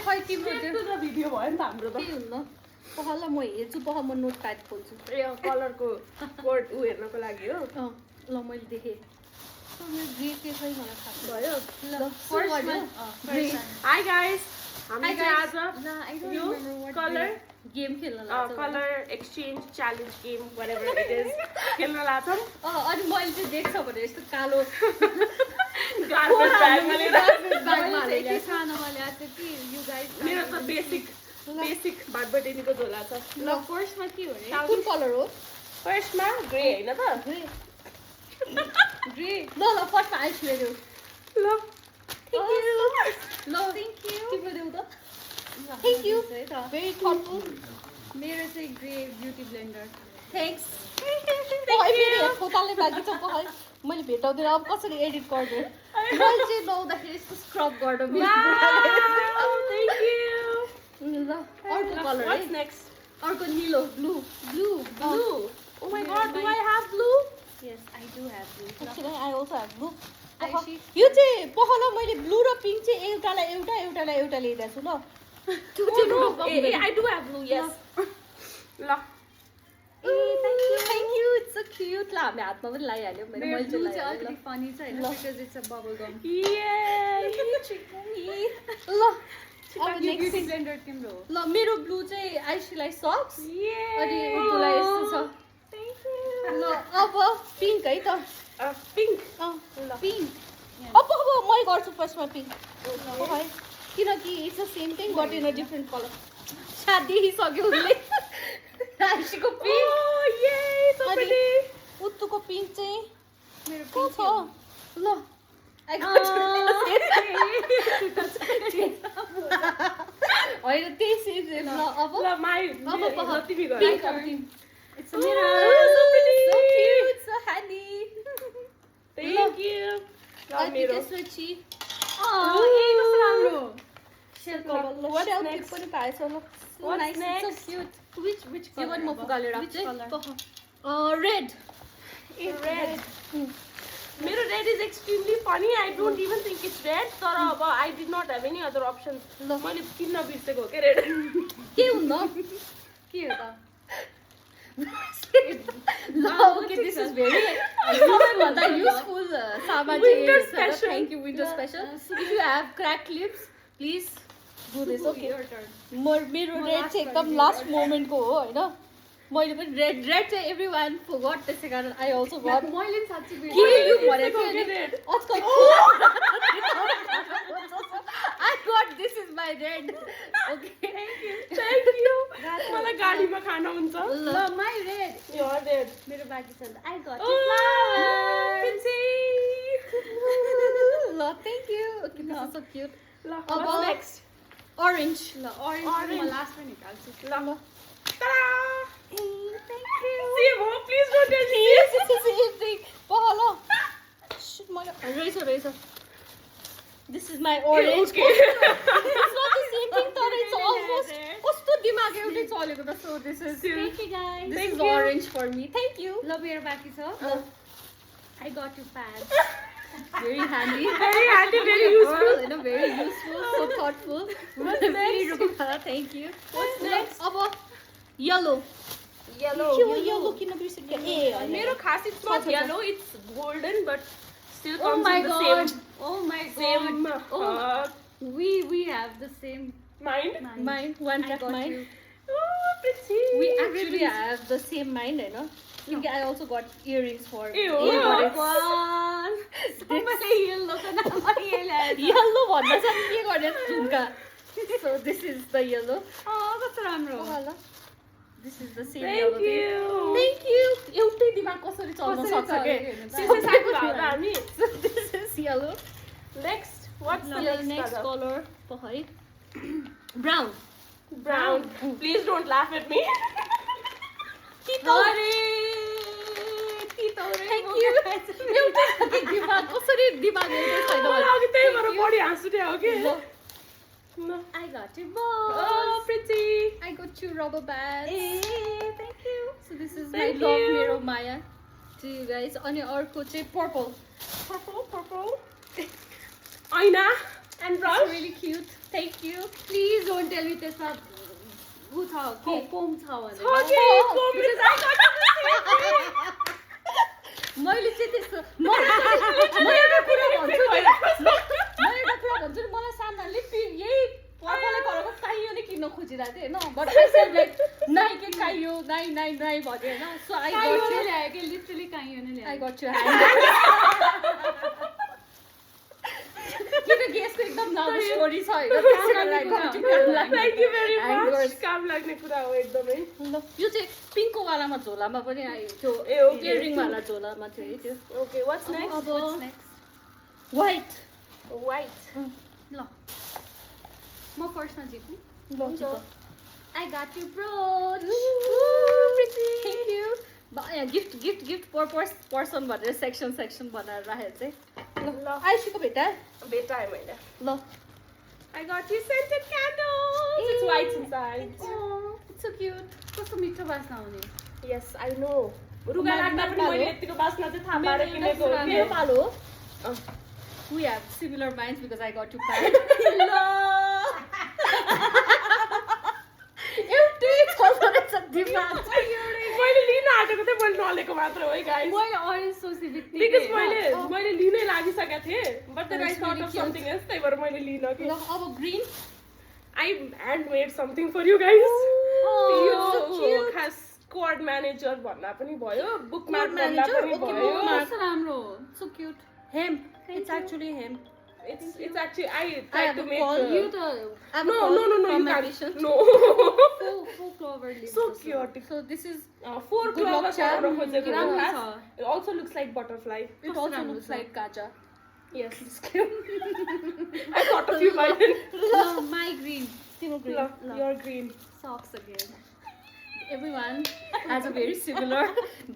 खै तिम्रो त्यो भिडियो भयो नि त हाम्रो त के हुन्न पहल म हेर्छु म नोट प्याड खोल्छु ए कलरको कोड उ हेर्नको लागि हो ल मैले देखेँ मेरो ग्रे के खै मलाई थाहा भयो ल फर्स्टमा हाई गाइस हामी चाहिँ आज यो कलर गेम खेल्न colour exchange challenge game whatever it is खेल्न लाग्छौँ अनि मैले चाहिँ देख्छ भने यस्तो कालो गार्बेज ब्यागमा लिएर मेरो त बेसिक भात बटेनीको झोला छ ल फर्स्टमा के हो रे कुन कलर हो फर्स्टमा ग्रे हैन त ग्रे ल फर्स्टमा आइस ल्याउ ल थ्याङ्क यू ल थ्याङ्क यू तिम्रो देऊ त थ्याङ्क यू भेरी थटफुल मेरो चाहिँ ग्रे ब्युटी ब्लेन्डर थ्याङ्क्स खोताल्ने बाँकी छ मैले भेटाउँदैन अब कसरी एडिट गर्नु मैले चाहिँ लाउँदाखेरि यस्तो स्क्रब गर्नु ल अर्को कलर अर्को निलो blue Oh my god, do I have blue? Yes, I do have blue. Actually, I also have blue. यो चाहिँ पहल मैले ब्लू र पिङ्क चाहिँ एउटालाई एउटा ल्याइदिएको छु ल I do have blue, yes. ल Thank you. It's so cute. ल हामी हातमा पनि लगाइहाल्यो मैले चाहिँ अलिकति फनी छ हैन because it's a bubble gum ल अब नेक्स्ट ब्लेन्डर तिम्रो हो ल मेरो ब्लू चाहिँ आइसीलाई सक्स अनि उतुलाई यस्तो छ ल अब पिङ्क है त पिङ्क पिङ्क अब मै गर्छु फर्स्टमा पिङ्क है किनकि it's the same thing but in a different colour साथ देखिसक्यो उसले आइसीको पिङ्क अनि उत्तुको पिङ्क चाहिँ मेरो पिङ्क छ ल होइन त्यही सेम ल अब तिमी गर It's a mirror. So cute, so handy. Thank you. त्यसपछि कस्तो राम्रो What's next? पनि पाएछ ल What's next? So cute. Which color? म फुगालेर राख्छु रेड Red. मेरो red is extremely funny. I don't even think it's red. तर अब I did not have any other options. मैले किन्न बिर्सेको हो के red. के हुन्न के हो त okay, this is very useful saman winter special. Thank you, winter special. If you have cracked lips, please do this. Okay, your turn. मेरो रेड चाहिँ एकदम लास्ट मोमेन्टको हो हैन मैले पनि रेड चाहिँ एभ्रीवन फरगट त्यसै कारण आई अल्सो गट मैले साच्चै के यो भनेको रेड आजकल I got this is my red. Okay, Thank you. मलाई गाडीमा खाना हुन्छ ल my red. Your red. मेरो बाँकी छ I got Oh, Princey. ल thank you. Okay, this is so cute. ल what's next? Orange. ल orange म लास्टमा निकाल्छु ल tada. Thank you. Same हो please don't tell me. Yes, it's the same thing. पहल shit मलाई रहेछ This is my orange. Okay. It's not the same thing, but it's almost. कस्तो दिमाग एउटै चलेको त so this is. Thank you guys. This is orange for me. Thank you. ल मेरो बाँकी छ. I got you pads. Very handy. Very useful. You know, very useful. So thoughtful. What's next? Thank you. What's next? अब yellow. Yellow किन बिर्सेको ए मेरो खास it's not yellow, it's golden but still Oh comes my in the god. same Same. We have the same mind. mind. One track mind. Oh, pretty. We actually have the same mind, you know. I also got earrings for Ew. yellow भन्दा छ नि के गर्ने झुम्का. So this is the yellow. कस्तो राम्रो. This is the same yellow. Thank you. एउटै दिमाग कसरी चल्न सक्छ के. So this is yellow. Next. What's the next color? है brown. Please don't laugh at me. Tito. Thank you. एउटै दिमाग कसरी दिमाग एउटै छैन अघि त्यही भएर बढी हाँस उठ्यो हो के. I got you balls. Oh, pretty. I got you rubber bands. Thank you. So this is Thank my love you. मेरो माया to you guys. अनि अर्को चाहिँ purple. ऐना. And brush. really cute. Thank you. Please don't tell me त्यसमा उ छ के कोम छ भनेर Okay, because I got the same thing. मैले चाहिँ त्यस्तो म एउटा कुरा भन्छु नि मलाई सामानले यही पर्पलले गरेको काइयो नै किन्न खोजिरहेको थिएँ होइन बट आई सेड लाइक नाइ के काइयो नाइ नाइ नाइ भन्यो होइन सो आई गट यु ल्यायो के लिटरली काइयो नै आई ल्यायो गट यु किनकि यसको एकदम नर्भस स्टोरी छ होइन Thank you very Hangers. much. काम लाग्ने कुरा हो एकदमै. यो चाहिँ पिङ्कको वालामा झोलामा पनि आयो त्यो ए ओके इयरिङ वाला झोलामा थियो है त्यो Okay, what's next? अब what's next व्हाइट White. ल म फर्स्टमा जित्छु हुन्छ I got you brooch thank you gift gift gift person भनेर सेक्सन बनाएर राखेको चाहिँ ल आइसीको भेटा भेटाएँ मैले. ल I got you scented candles. It's white inside. It's so cute कस्तो मिठो बास्ना आउने Yes, I know. रुगा लाग्दा पनि मैले यतिको बास्ना चाहिँ थाहा पाएर किनेको हो मेरो कि. पालो we have similar minds because I got you pad एउटै छ रहेछ दिमाग मैले लिन आँटेको थिएँ मैले नलिएको मात्र हो है गाइस. मैले अरेन्ज सोचे बित्तिकै Because मैले लिनै लागिसकेको थिएँ but then I That's thought really of cute. something else त्यही भएर मैले लिन कि. ल अब green I handmade something for you guys. so यो cute. खास कोड म्यानेजर भन्दा पनि भयो बुकमार्क भन्दा manager? पनि Okay, भयो. bookmark. कस्तो राम्रो so cute hemp it's actually hemp It's actually I I tried have to a make call. यो त I have a No, call no, no, no, from you my can't. patient. No. full clover leaves So जस्तो। chaotic. so this is 4 Good luck, clovers Chad. बनाउन खोजेको हो राम्रो खास. छ। It also looks like butterfly. it कस्तो also राम्रो looks छ। like kaja Yes. I thought of you by then. No, my green तिम्रो green Love, you're green. socks again everyone has a very similar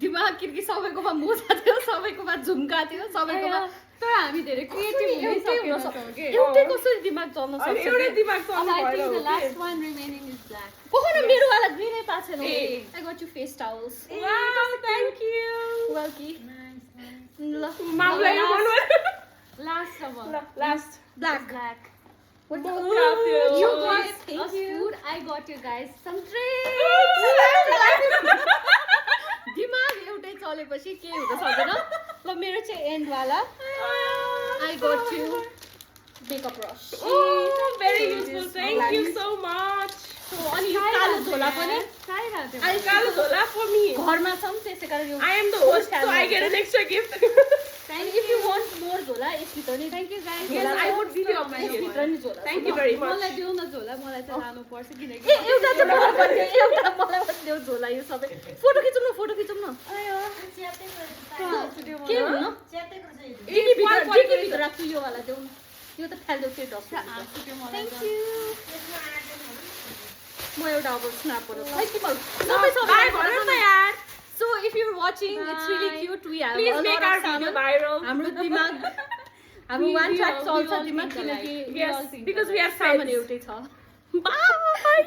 दिमाग किनकि सबैकोमा मोजा थियो सबैकोमा झुम्का थियो सबैकोमा तर हामी धेरै क्रिएटिभ एउटै हुन हुन सक्छ सक्छौँ के एउटै कसरी दिमाग चल्न अनि सक्छ एउटै के? दिमाग अब चल्नु I भएर think हो the कि. last one remaining is black ओहो मेरो वाला ग्रिनै पाएको छैन ए. I got you face towels Wow, thank you. welky ल मामलाई यो भन्नु. last अब Last. black black what the you guys, got thank us you. food I got you guys some दिमाग एउटै चलेपछि के हुन सक्दैन ल मेरो चाहिँ एन्ड वाला I got you makeup brush Oh, very useful. Thank you so much. so अनि यो कालो झोला पनि चाहिरहेको थियो I कालो झोला for me. घरमा छ नि त्यसै कारण यो I am the host, so I get an extra gift. and if you want more झोला यसभित्र नि thank you guys Yes, I would really appreciate यसभित्र it. नि झोला Thank you very much. मलाई देऊ न झोला मलाई चाहिँ लानु पर्छ ए किनकि एउटा चाहिँ मलाई पनि देऊ, एउटा मलाई पनि देऊ झोला यो सबै फोटो खिचौँ न के हुन्न भित्र राख्छु यो वाला देऊ न यो त फाल्दो त्यो डक्टर थ्याङ्क यू म एउटा अब स्न्यापहरू सबै Bye, भन्नु न यार. So if you watching it's really cute we have Please make our video viral. हाम्रो दिमाग हाम्रो वान ट्र्याक चल्छ दिमाग किनकि Yes, because we are सामान friends. एउटै छ बाई